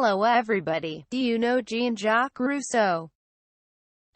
Hello everybody, do you know Jean-Jacques Rousseau?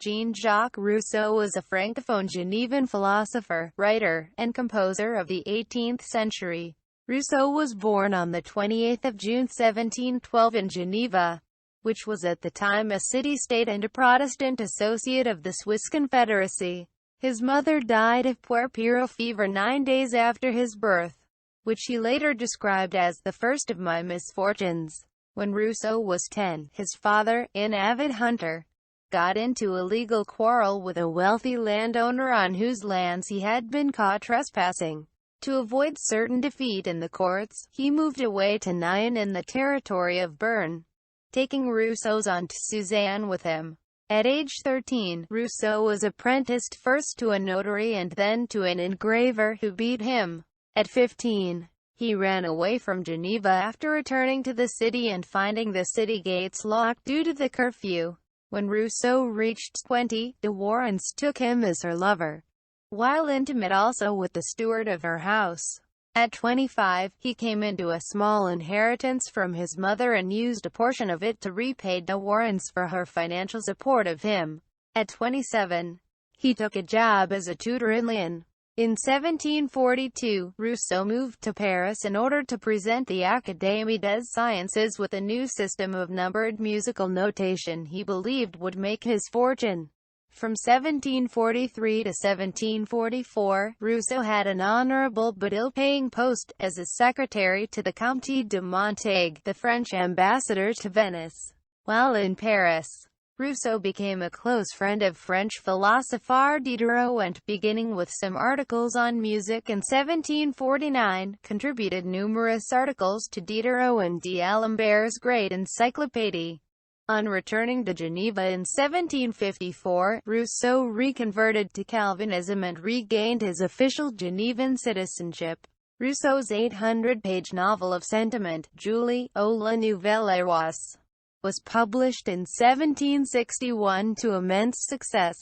Jean-Jacques Rousseau was a Francophone Genevan philosopher, writer, and composer of the 18th century. Rousseau was born on the 28th of June 1712 in Geneva, which was at the time a city-state and a Protestant associate of the Swiss Confederacy. His mother died of puerperal fever 9 days after his birth, which he later described as the first of my misfortunes. When Rousseau was 10, his father, an avid hunter, got into a legal quarrel with a wealthy landowner on whose lands he had been caught trespassing. To avoid certain defeat in the courts, he moved away to Nyon in the territory of Bern, taking Rousseau's aunt Suzanne with him. At age 13, Rousseau was apprenticed first to a notary and then to an engraver who beat him. At 15, he ran away from Geneva after returning to the city and finding the city gates locked due to the curfew. When Rousseau reached 20, de Warens took him as her lover, while intimate also with the steward of her house. At 25, he came into a small inheritance from his mother and used a portion of it to repay de Warens for her financial support of him. At 27, he took a job as a tutor in Lyon. In 1742, Rousseau moved to Paris in order to present the Académie des Sciences with a new system of numbered musical notation he believed would make his fortune. From 1743 to 1744, Rousseau had an honorable but ill-paying post as a secretary to the Comte de Montaigue, the French ambassador to Venice. While in Paris, Rousseau became a close friend of French philosopher Diderot and, beginning with some articles on music in 1749, contributed numerous articles to Diderot and D'Alembert's great encyclopédie. On returning to Geneva in 1754, Rousseau reconverted to Calvinism and regained his official Genevan citizenship. Rousseau's 800-page novel of sentiment, Julie, ou la Nouvelle Eros, was published in 1761 to immense success.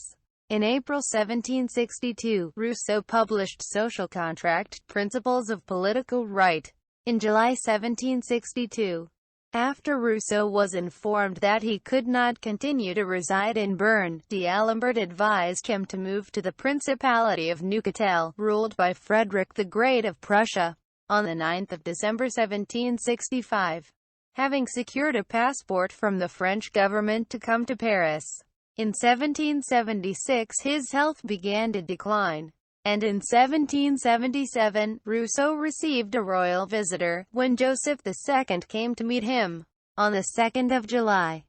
In April 1762, Rousseau published Social Contract, Principles of Political Right. In July 1762, after Rousseau was informed that he could not continue to reside in Bern, D'Alembert advised him to move to the Principality of Neuchâtel, ruled by Frederick the Great of Prussia. On the 9th of December 1765, having secured a passport from the French government to come to Paris, in 1776 his health began to decline, and in 1777, Rousseau received a royal visitor, when Joseph II came to meet him. On the 2nd of July,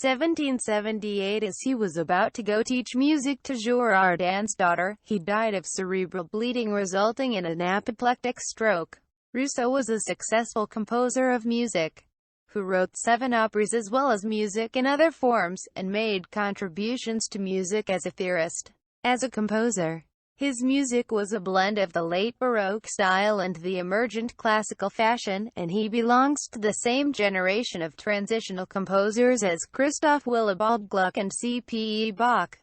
1778, as he was about to go teach music to Girardin's daughter, he died of cerebral bleeding resulting in an apoplectic stroke. Rousseau was a successful composer of music, who wrote 7 operas as well as music in other forms, and made contributions to music as a theorist. As a composer, his music was a blend of the late Baroque style and the emergent classical fashion, and he belongs to the same generation of transitional composers as Christoph Willibald Gluck and C.P.E. Bach.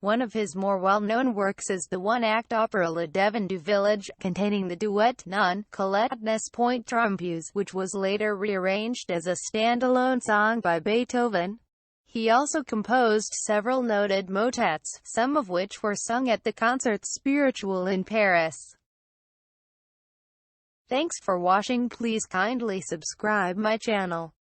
One of his more well-known works is the one-act opera Le Devin du Village, containing the duet Non Colette n'est point trompeux, which was later rearranged as a standalone song by Beethoven. He also composed several noted motets, some of which were sung at the Concerts Spirituels in Paris. Thanks for watching. Please kindly subscribe my channel.